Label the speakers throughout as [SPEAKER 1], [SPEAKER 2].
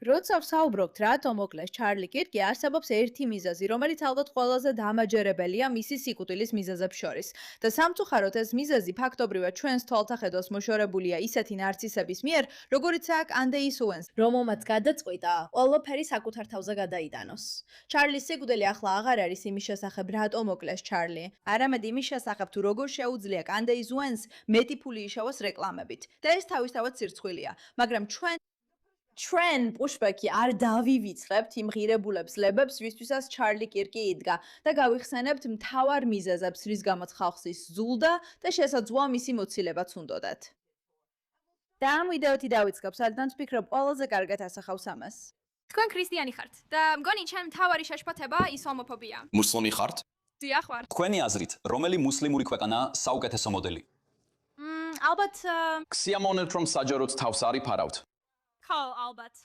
[SPEAKER 1] როცა ვსაუბრობთ რატომ მოკლეს ჩარლი კირკი, არსებობს ერთი მიზეზი, რომელიც ალბათ ყველაზე დამაჯერებელია მისი სიკვდილის მიზეზებს შორის. და სამწუხაროდ ეს მიზეზი ფაქტობრივად ჩვენს თვალსაჩინოს მოშორებულია ისეთი ნარცისების მიერ, როგორიცაა კანდეის უენს, რომელმაც გადაწყვიტა ყველაფერი საკუთარ თავზე გადაიტანოს. ჩარლის სიკვდილი ახლა აღარ არის იმის შესახებ, რატომ მოკლეს ჩარლი, არამედ იმის შესახებ, თუ როგორ შეუძლია კანდეის უენს მეტი ფული იშოვოს რეკლამებით. და ეს თავისთავად სირცხვილია, მაგრამ ჩვენ პუშბექი არ დავივიწყებთ იმ ღირებულებს ლებებს, ვისთვისაც ჩარლი კირკი იდგა და გავიხსენებთ მთავარ მიზეზებს, რის გამოც ხალხს ის ზულდა და შესაძლოა მისი მოცილებაც უნდოდათ. და ამ ვიდეოთი დავიწყებ, სადაც ვფიქრობ ყველაზე კარგად ასახავს ამას.
[SPEAKER 2] თქვენ ქრისტიანი ხართ და მგონი ჩემ მთავარი შეშფოთება ისლამოფობია.
[SPEAKER 3] მუსლიმი ხართ?
[SPEAKER 2] დიახ ვარ.
[SPEAKER 3] თქვენი აზრით, რომელი მუსლიმური ქვეყანაა საუკეთესო მოდელი?
[SPEAKER 2] ალბათ
[SPEAKER 3] ქსიამოვნებთ, რომ საჯაროდ თავს არ იფარავთ.
[SPEAKER 2] ხო, ალბათ.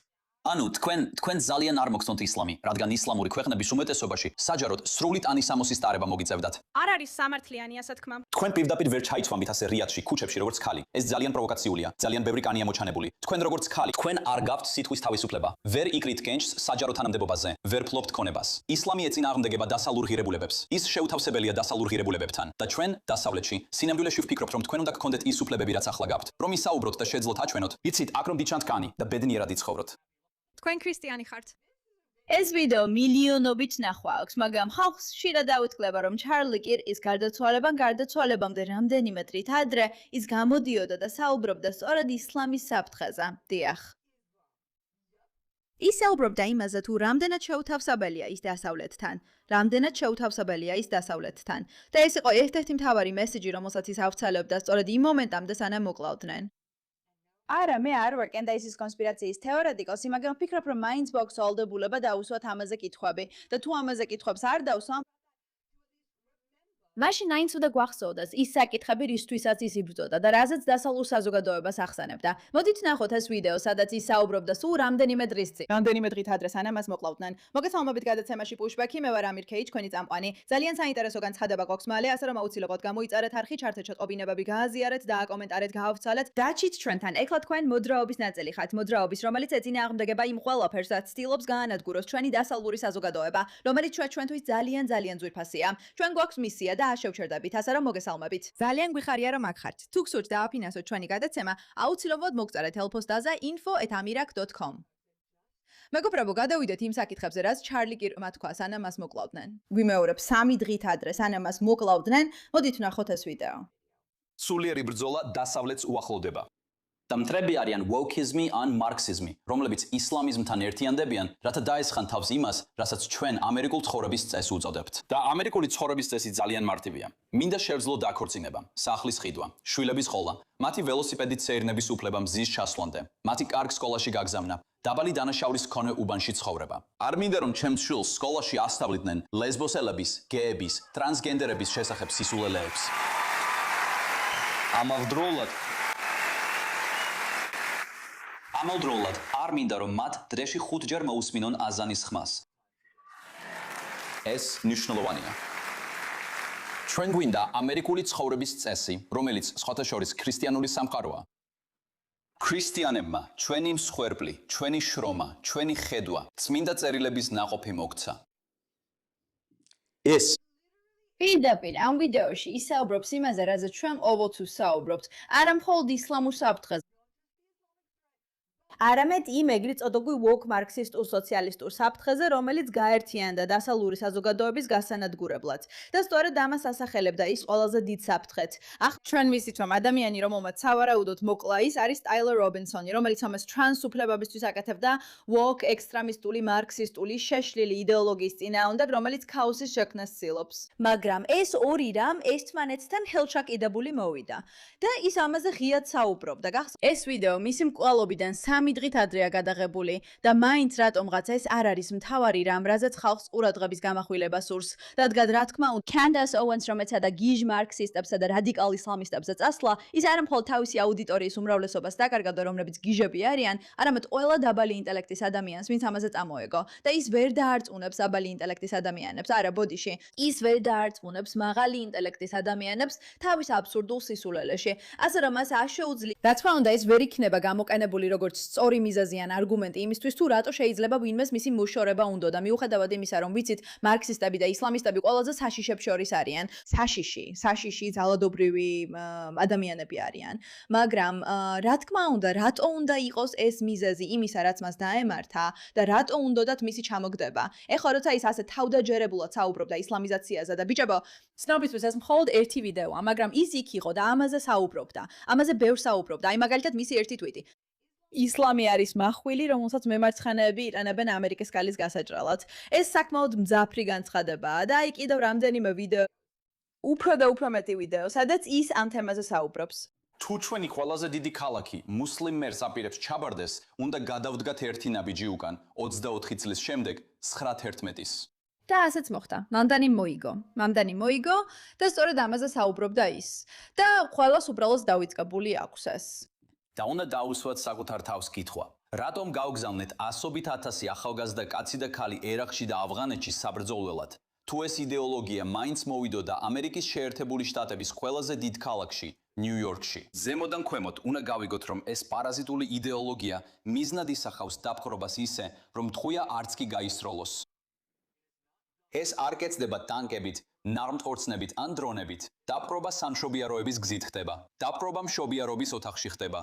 [SPEAKER 3] ანუ თქვენ ძალიან არ მოგწონთ ისლამი, რადგან ისლამური ქვეყნების უმეტესობაში საჯაროდ სრული ტანის ამოსის ტარება მოგიწევდათ.
[SPEAKER 2] არ არის სამართლიანი ასე თქმა.
[SPEAKER 3] თქვენ პირდაპირ ვერ ჩაიცვამით ასე რიადში, ქუჩებში როგორც ქალი. ეს ძალიან პროვოკაციულია, ძალიან ბევრი კანია მოჩანებული. თქვენ როგორც ქალი, თქვენ არ გაქვთ სიტყვის თავისუფლება. ვერ იკრით კენჭს საჯარო თანამდებობაზე, ვერ ფლობთ ქონებას. ისლამი ეწინააღმდეგება დასალურ ღირებულებებს. ის შეუთავსებელია დასალურ ღირებულებებთან და ჩვენ დასავლეთში სინამდვილეში ვფიქრობთ, რომ თქვენ უნდა გქონდეთ ის უფლებები, რაც ახლა გაქვთ. რომ ისაუბროთ და შეძლოთ აჩვენოთ, იცით, აქ რომ დიჩანთ კანი და ბედნიერად იცხოვროთ.
[SPEAKER 2] თქვენ ქრისტიანი ხართ.
[SPEAKER 1] ეს ვიდეო მილიონობით ნახვა აქვს, მაგრამ ხალხს ხშირად დაუწყლება, რომ ჩარლი კირკის გარდაცვალებამდე რამდენიმე დღით ადრე ის გამოდიოდა და საუბრობდა სწორედ ისლამის საფრთხეზე. დიახ. ის საუბრობდა იმაზე, თუ რამდენად შეუთავსებელია ის დასავლეთთან. და ეს იყო ერთ-ერთი მთავარი მესიჯი, რომელსაც ის ავრცელებდა სწორედ იმ მომენტამდე, სანამ მოკლავდნენ. არა, მე არ ვარ კენდაისის კონსპირაციის თეორეტიკოსი, მაგრამ ვფიქრობ, რომ მაინც გვაქვს ვალდებულება დავუსვათ ამაზე კითხვები და თუ ამაზე კითხვებს არ დავსვამ, მაშინ მაინც უნდა გვახსოვდეს ის საკითხები, რისთვისაც ის იბრძოდა და რაზეც დასავლურ საზოგადოებას ახსენებდა. მოდით ნახოთ ეს ვიდეო, სადაც ის საუბრობდა სულ რამდენიმე დღის წინ. რამდენიმე დღით ადრე სანამ მას მოკლავდნენ. მოგესალმებით გადაცემაში პუშბექი, მე ვარ ამირ ქეი, ჩვენი წამყვანი. ძალიან საინტერესო განცხადება გვაქვს მალე, ასე რომ აუცილებლად გამოიწერეთ არხი, ჩართეთ შეტყობინებები, გააზიარეთ და აკომენტარეთ, გაავრცელეთ. დაჩით ჩვენთან. ეხლა თქვენ მოძრაობის ნაწილი ხართ, მოძრაობის, რომელიც ეწინააღმდეგება იმ ყველაფერს, რაც ცდილობს გაანადგუროს ჩვენი დასავლური საზოგადოება, რომელიც ჩვენთვის ძალიან ძვირფასია. ჩვენ გვაქვს მისია და შევჩერდებით, ასე რომ მოგესალმებით. ძალიან გვიხარია რომ აქ ხართ. თუ გსურთ დააფინანსოთ ჩვენი გადაცემა, აუცილებლად მოგწერეთ ელფოსტაზე info@amirak.com. მეგობრებო, გადავიდეთ იმ საკითხებზე, რაც ჩარლი კირკმა თქვა, სანამ მას მოკლავდნენ. ვიმეორებ 3 დღით ადრე, სანამ მას მოკლავდნენ, მოდით ვნახოთ ეს ვიდეო.
[SPEAKER 3] სულიერი ბრძოლა დასავლეთს უახლოვდება. და მტრები არიან ვოუკიზმი ან მარქსიზმი, რომლებიც ისლამიზმთან ერთიანდებიან, რათა დაესხან თავს იმას, რასაც ჩვენ ამერიკულ ცხოვრების წესს უწოდებთ. და ამერიკული ცხოვრების წესი ძალიან მარტივია. მინდა შევძლო დაქორწინება, სახლის ყიდვა, შვილების ყოლა, მათი ველოსიპედით სეირნების უფლება მზის ჩასვლამდე, მათი კარგ სკოლაში გაგზავნა, დაბალი დანაშაულის მქონე უბანში ცხოვრება. არ მინდა რომ ჩემს შვილს სკოლაში ასწავლიდნენ ლესბოსელების, გეების, ტრანსგენდერების შესახებ სისულელეებს. ამავდროულად არ მინდა რომ მათ დღეში 5 ჯერ მოусმინონ აზანის ხმას. ეს მნიშვნელოვანია. ჩვენ გვინდა ამერიკული ცხოვრების წესი, რომელიც სხვათა შორის ქრისტიანული სამყაროა. ქრისტიანებმა ჩვენი მსხვერპლი, ჩვენი შრომა, ჩვენი ხედვა, წმინდა წერილების ნაყოფი მოგცა. ეს
[SPEAKER 1] პირდაპირ ამ ვიდეოში ის საუბრობს იმაზე, რაზეც ჩვენ ყოველთვის ვსაუბრობთ, არა მხოლოდ ისლამურ საფრთხეზე, არამედ იმ ეგრეთ წოდებული ვოკ მარქსისტულ სოციალისტურ საფრთხეზე, რომელიც გაერთიანდა დასავლური საზოგადოების გასანადგურებლად. და სწორედ ამას ასახელებდა ის ყველაზე დიდ საფრთხეთ. ჩვენ ვიცით, რომ ადამიანი, რომელმაც სავარაუდოდ მოკლა ის არის ტაილერ რობინსონი, რომელიც ამას ტრანს უფლებებისთვის აკეთებდა ვოკ ექსტრემისტული მარქსისტული შეშლილი იდეოლოგიის წინააღმდეგ, რომელიც ქაოსის შექმნას ცდილობს. მაგრამ ეს ორი რამ ერთმანეთთან ხელშაკიდებული მოვიდა და ის ამაზე ღიად საუბრობდა. ეს ვიდეო მისი მკვლელობიდან 3 დღით ადრეა გადაღებული და მაინც რატომღაც ეს არ არის მთავარი რამ, რაზეც ხალხს ყურადღების გამახვილება სურს. რადგან რა თქმა უნდა, კენდას ოუენს რომელცა და გიჟ მარქსისტებსა და რადიკალ ისლამისტებზე წასვლა, ის არ მხოლოდ თავისი აუდიტორიის უმრავლესობას დაკარგავდა, რომლებიც გიჟები არიან, არამედ ყველა დაბალი ინტელექტის ადამიანს, ვინც ამაზე წამოეგო. და ის ვერ დაარწმუნებს დაბალი ინტელექტის ადამიანებს, არა ბოდიში. ის ვერ დაარწმუნებს მაღალი ინტელექტის ადამიანებს თავის აბსურდულ სისულელეში. ასე რომ მას არ შეუძლია. რა თქმა უნდა, ეს ვერ იქნება გამოყენებული როგორც სწორი მიზეზი ან არგუმენტი იმისთვის თუ რატო შეიძლება ვინმეს მისი მოშორება უნდა და მიუხედავად იმისა რომ ვიცით მარქსისტები და ისლამისტები ყველაზე საშიშებს შორის არიან საშიში ძალადობრივი ადამიანები არიან მაგრამ რა თქმა უნდა რატო უნდა იყოს ეს მიზეზი იმისა რაც მას დაემართა და რატო უნდათ მისი ჩამოგდება ეხლა როცა ის ასე თავდაჯერებულად საუბრობდა ისლამიზაციაზე და ბიჭებო ცნობისთვის ეს მხოლოდ ერთი ვიდეოა მაგრამ ის იქ იყო და ამაზე საუბრობდა ამაზე ბევრ საუბრობდა აი მაგალითად მისი ერთი tweet ისლამი არის მახვილი, რომელსაც მემარცხენეები იყენებენ ამერიკის კალის გასაჭრელად. ეს საკმაოდ მძაფრი განცხადებაა და აი კიდევ რამდენიმე ვიდეო უფრო და უფრო მეტი ვიდეო, სადაც ის ამ თემაზე საუბრობს.
[SPEAKER 3] თუ ჩვენი ყველაზე დიდი ქალაქი მუსლიმ მერს აპირებს ჩაბარდეს, უნდა გადავდგათ ერთი ნაბიჯი უკან 24 წლის შემდეგ 9/11-ის.
[SPEAKER 1] და ასეც მოხდა. მამდანი მოიგო და სწორედ ამაზე საუბრობდა ის. და ყველას უბრალოდ დავიწყებული აქვს ეს.
[SPEAKER 3] და უნდა დაუსვათ საკუთარ თავს კითხვა. რატომ გავგზავნეთ ასობით ათასი ახალგაზრდა კაცი და ქალი ერაყში და ავღანეთში საბრძოლველად? თუ ეს იდეოლოგია მაინც მოვიდოდა ამერიკის შეერთებული შტატების ყველაზე დიდ ქალაქში, ნიუ-იორკში. ზემოდან ქვემოთ უნდა გავიგოთ, რომ ეს პარაზიტული იდეოლოგია მიზნად ისახავს დაპყრობას ისე, რომ თქვია არც კი გაისროლოს. ეს არ კეთდება ტანკებით, ნაღმთქორწნებით ან დრონებით. დაპყრობა სამშობიაროების გზით ხდება. დაპყრობა მშობიარობის ოთახში ხდება.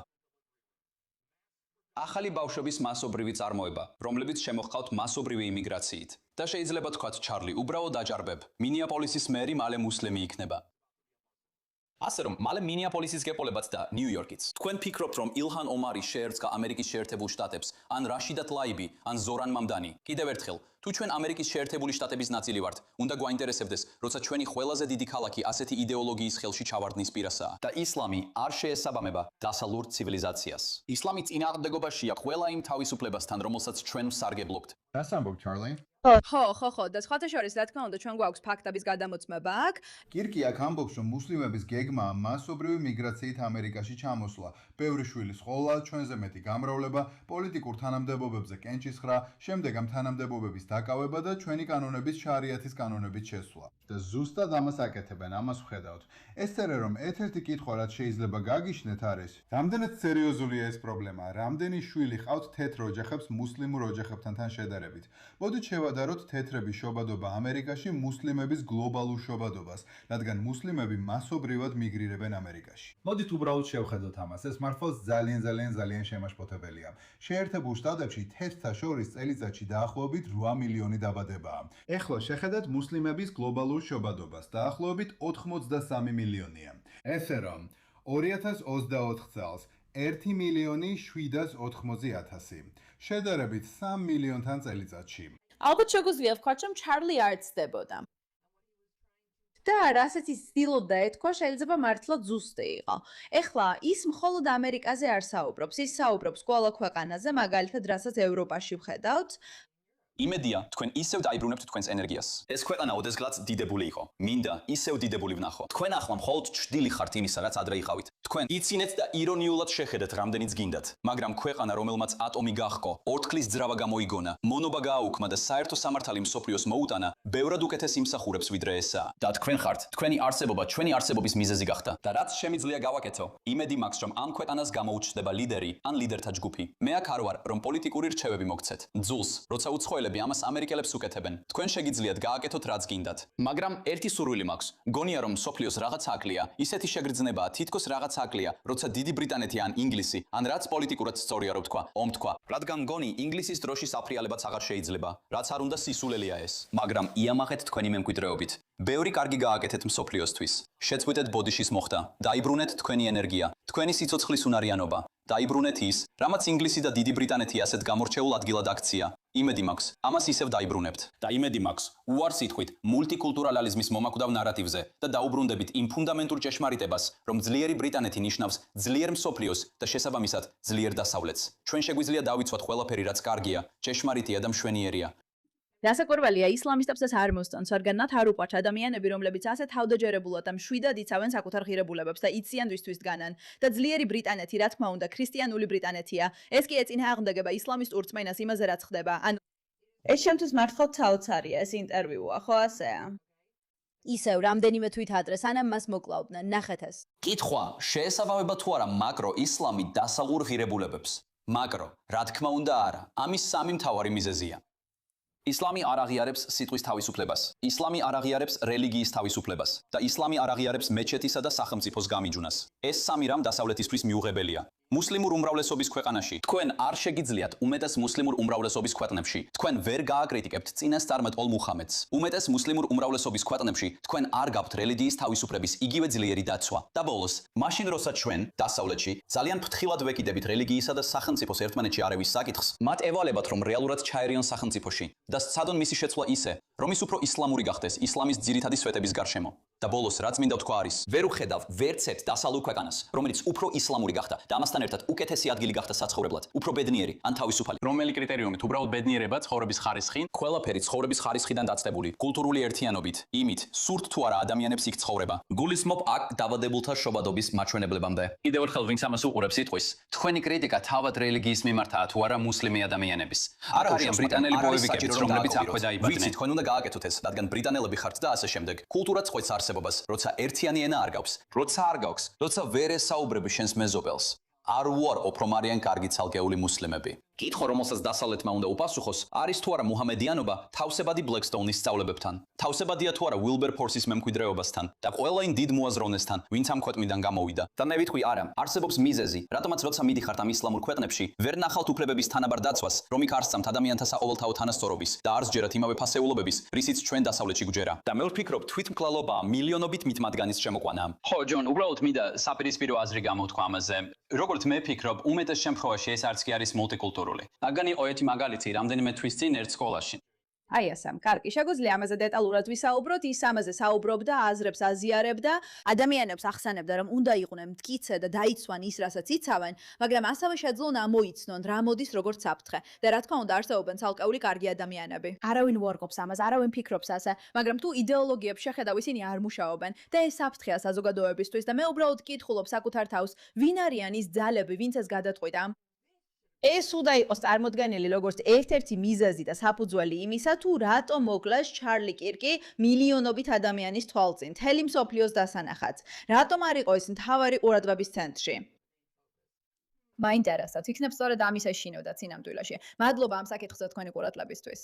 [SPEAKER 3] ახალი ბავშვების მასობრივი წარმოება, რომლებიც შემოჰყავთ მასობრივი იმიგრაციით. და შეიძლება თქვათ ჩარლი უბრალოდ აჭარბებ. მინეაპოლისის მერი მალე მუსლიმი იქნება. ასე რომ, მალე მინეაპოლისის გეპოლებათ და ნიუ-იორკიც. თქვენ ფიქრობთ, რომ ილჰან ომარი შეერწყა ამერიკის შეერთებულ შტატებს, ან რაშიდა ტლაიბი, ან ზორან მამდანი. კიდევ ერთხელ, თუ ჩვენ ამერიკის შეერთებული შტატების ნაწილი ვართ, უნდა გვაინტერესებდეს, როცა ჩვენი ყველაზე დიდი ქალაქი ასეთი იდეოლოგიის ხელში ჩავარდნის პირასაა. და ისლამი არ შეესაბამება დასავლურ ცივილიზაციას. ისლამი წინააღმდეგობაშია ყველა იმ თავისუფლებასთან, რომელსაც ჩვენ ვსარგებლობთ.
[SPEAKER 4] That's ambo, Charlie.
[SPEAKER 1] ხო და სხვათა შორის რა თქმა უნდა ჩვენ გვაქვს ფაქტების გადამოწმება აქ
[SPEAKER 4] კირკი აქ ამბობს, რომ მუსლიმების გეგმა მასობრივი მიგრაციით ამერიკაში ჩამოსვლა, ბევრი შვილის ყოლა, ჩვენზე მეტი გამრავლება, პოლიტიკურ თანამდებობებზე კენჭისხრა, შემდეგ ამ თანამდებობების დაკავება და ჩვენი კანონების შარიათის კანონებით შესვლა. და ზუსტად ამას აკეთებენ, ამას ვხედავთ. ესწერე რომ ერთ-ერთი კითხვა რაც შეიძლება გაგიშნეთ არის, რამდენად სერიოზულია ეს პრობლემა, რამდენი შვილი ყავთ თეთრ ოჯახებს მუსლიმურ ოჯახებთან შედარებით. მოდით შევადაროთ თეთრების შობადობა ამერიკაში მუსლიმების გლობალურ შობადობას, რადგან მუსლიმები მასობრივად მიგრირებენ ამერიკაში. მოდით უბრალოდ შევხედოთ ამას, ეს მართლაც ძალიან შემაშფოთებელია. შეერთებულ შტატებში თეთრთა შორის წელიწადში დაახლოებით 8 მილიონი დაბადებაა. ეხლა შეხედათ მუსლიმების გლობალურ შობადობას, დაახლოებით 83 მილიონია. ესე რომ 2024 წელს 1,780,000. შედარებით 3 მილიონთან წელიწადში.
[SPEAKER 1] ალბათ შეგვიძლია ვთქვათ, რომ ჩარლი არ ცდებოდა. და რასაც ის ცდილობდა ეთქვა, შეიძლება მართლაც ზუსტი იყო. ეხლა ის მხოლოდ ამერიკაზე არ საუბრობს, ის საუბრობს ყველა ქვეყანაზე, მაგალითად, რასაც ევროპაში ვხედავთ.
[SPEAKER 3] იმედია, თქვენ ისევ დაიბრუნებთ თქვენს ენერგიას. ეს ქვეყანა ოდესღაც დიდებული იყო. მინდა ისევ დიდებული ვნახო. თქვენ ახლა მხოლოდ ჭრდილი ხართ იმისა, რაც ადრე იყავით. თქვენ იცინეთ და ირონიულად შეხედეთ, რამდენიც გინდათ. მაგრამ ქვეყანა, რომელმაც ატომი გაჰყო, ორთქლის ძრავა გამოიგონა, მონობა გააუქმა და საერთო სამართალი მსოფლიოს მოუტანა, ბევრად უკეთეს იმსახურებს ვიდრე ესაა. და თქვენ ხართ, თქვენი არსებობა, ჩვენი არსებობის მიზეზი გახდა. და რაც შემიძლია გავაკეთო, იმედი მაქვს, რომ ამ ქვეყანას გამოუჩნდება ლიდერი ან ლიდერთა ჯგუფი. მე აქ არ ვარ, რომ პოლიტიკური რჩევები მოგცეთ. ძულს, როცა უცხოელები ამას ამერიკელებს უკეთებენ. თქვენ შეგიძლიათ გააკეთოთ რაც გინდათ. მაგრამ ერთი სურვილი მაქვს. გონია რომ სოფლიოს რაღაც აკლია, ისეთი შეგრძნებაა, თითქოს რაღაც აკლია, როცა დიდი ბრიტანეთი ან ინგლისი, ან რაც პოლიტიკურად სწორია რო ვთქვა, ომთქვა. რადგან გონი ინგლისის დროშის აფრიალებაც აღარ შეიძლება. რაც არ უნდა სისულელია ეს. მაგრამ იამახეთ თქვენი მემკვიდრეობით. ბევრი კარგი გააკეთეთ მსოფლიოსთვის. შეწყვიტეთ ბოდიშის მოხდა. დაიბრუნეთ თქვენი ენერგია, თქვენი სიცოცხლის უნარიანობა. დაიბრუნეთ ის, რამაც ინგლისი და დიდი ბრიტანეთი ასეთ გამორჩეულ ადგილად აქცია. იმედი მაქვს, ამას ისევ დაიბრუნებთ. და იმედი მაქვს, უარს ითქვით მულტიკულტურალიზმის მომაკვდავ ნარატივზე და დაუბრუნდებით იმ ფუნდამენტურ ჭეშმარიტებას, რომ ძლიერი ბრიტანეთი ნიშნავს ძლიერ მსოფლიოს და შესაბამისად ძლიერ დასავლეთს. ჩვენ შეგვიძლია დავიცვათ ყველაფერი, რაც კარგია, ჭეშმარიტია და მშვენიერია.
[SPEAKER 1] დასაკვირველია ისლამისტებს ეს არ მოსწონს, რადგან მათ არ უყვართ ადამიანები, რომლებიც ასე თავდაჯერებულად და მშვიდად იცავენ საკუთარ ღირებულებებს და იციან ვისთვის დგანან. და ძლიერი ბრიტანეთი, რა თქმა უნდა, ქრისტიანული ბრიტანეთია. ეს კი ეწინააღმდეგება ისლამისტურ რწმენას იმაზე, რაც ხდება. ანუ ეს შემთხვევით მართლაც საოცარია ეს ინტერვიუა, ხო ასეა? ისევ რამდენიმე თვით ადრე სანამ მას მოკლავდნენ, ნახეთ ეს.
[SPEAKER 3] კითხვა, შეესაბამება თუ არა მაკრო ისლამი დასავლურ ღირებულებებს? მაგრამ რა თქმა უნდა არა, ამის სამი მთავარი მიზეზია. ისლამი არ აღიარებს სიტყვის თავისუფლებას, ისლამი არ აღიარებს რელიგიის თავისუფლებას და ისლამი არ აღიარებს მეჩეთისა და სახელმწიფოს გამიჯვნას. ეს სამი რამ დასავლეთისთვის მიუღებელია. მუსლიმურ უმრავლესობის ქვეყანაში თქვენ არ შეგიძლიათ უმეტეს მუსლიმურ უმრავლესობის ქვეყნებში თქვენ ვერ გააკრიტიკებთ წინასწარმეტყველ მუხამედს. უმეტეს მუსლიმურ უმრავლესობის ქვეყნებში თქვენ არ გაქვთ რელიგიის თავისუფლების იგივე ძლიერი დაცვა. და ბოლოს, მაშინ როცა ჩვენ დასავლეთში ძალიან ფრთხილად ვეკიდებით რელიგიისა და სახელმწიფოს ერთმანეთში არევის საკითხს, მათ ევალებათ რომ რეალურად ჩაერიან სახელმწიფოში და სცადონ მისი შეცვლა ისე, რომ ის უფრო ისლამური გახდეს ისლამის ძირითადი სვეტების გარშემო. და ბოლოს, რაც მინდა ვთქვა არის, ვერ ვხედავ ვერც ერთ დასავლურ ქვეყანას, რომელიც უფრო ისლამური გახდა და ამასთან ერთად უკეთესი ადგილი გახდა საცხოვრებლად, უფრო ბედნიერი ან თავისუფალი. რომელი კრიტერიუმით უბრალოდ ბედნიერება, ცხოვრების ხარისხი, ყველაფერი ცხოვრების ხარისხიდან დაწნებული, კულტურული ერთიანობით, იმით, სურთ თუ არა ადამიანებს იქ ცხოვრება. გულისხმობ აქ დავადებულთა შობადობის მაჩვენებლებამდე. კიდევ ერთხელ ვინც ამას უყურებს სიტყვის, თქვენი კრიტიკა თავად რელიგიის მიმართაა თუ არა მუსლიმი ადამიანების. არ არიან ბრიტანელი ბოევიკებიც, რომლებიც აქვე დაიბადნენ. ვიცი, თქვენ უნდა გააკეთოთ ეს, რადგან ბრიტანელები ხართ და ასე შემდეგ. კულტურა წყვეტს არსებობას, როცა ერთიანი ენა არ გაქვს, როცა არ გაქვს, როცა ვერ ესაუბრები შენს მეზობელს. არ უარყოფ რომ არიან კარგი ცალკეული მუსლიმები. კითხვა, რომელსაც დასავლეთმა უნდა უპასუხოს, არის თუ არა მუჰამედიანობა თავსებადი ბლეკსტოუნის სწავლებებთან, თავსებადია თუ არა უილბერფორსის მემკვიდრეობასთან და ყველაინ დიდ მოაზროვნესთან, ვინც ამ ქვეყნიდან გამოვიდა. და მე ვიტყვი არა, არსებობს მიზეზი, რატომაც როცა მიდიხართ ამ ისლამურ ქვეყნებში, ვერ ნახავთ უფლებების თანაბარ დაცვას, რომ იქ არ სწამთ ადამიანთა საყოველთაო თანასწორობის და არ სჯერათ იმავე ფასეულობების, რისიც ჩვენ დასავლეთში გვჯერა. და მე ვფიქრობ, თვითმკვლელობაა მილიონობით მითმადგანის შემოყვანა. ხო, ჯონ, უბრალოდ მინდა საპირისპირო აზრი გამოვთქვა ამაზე. როგორც მე ვფიქრობ, უმეტეს შემთხვევაში ეს არც კი არის მულტიკულტურული. აგანი ოეთი მაგალითი რამდენიმე თვის წინ ერთ სკოლაში.
[SPEAKER 1] აი ასამ, კარგი, შეგვიძლია ამაზე დეტალურად ვისაუბროთ, ის ამაზე საუბრობდა, აზრებს აზიარებდა, ადამიანებს ახსენებდა, რომ უნდა იყვნენ მტკიცე და დაიცვან ის, რასაც იცავენ, მაგრამ ასევე შეძლონ ამოიცნონ, რა მოდის როგორც საფრთხე. და რა თქმა უნდა, არსებობენ ცალკეული კარგი ადამიანები. არავინ უარყოფს ამას, არავინ ფიქრობს ასე, მაგრამ თუ იდეოლოგიებს შეხედავ, ისინი არ მუშაობენ და ეს საფრთხეა საზოგადოებისთვის და მე უბრალოდ კითხულობ საკუთარ თავს, ვინ არიან ის ძალები, ვინც ეს გადაწყვიტა? ეს უნდა იყოს წარმოდგენილი როგორც ერთ-ერთი მიზეზი და საფუძველი იმისა, თუ რატომ მოკლეს ჩარლი კირკი მილიონობით ადამიანის თვალწინ, მთელი მსოფლიოს დასანახად. რატომ არ იყო ეს მთავარი ყურადღების ცენტრში? მაინტერესებს, იქნებ სწორედ ამის ეშინოდა წინამძღოლში. მადლობა ამ საკითხზე თქვენი ყურადღებისთვის.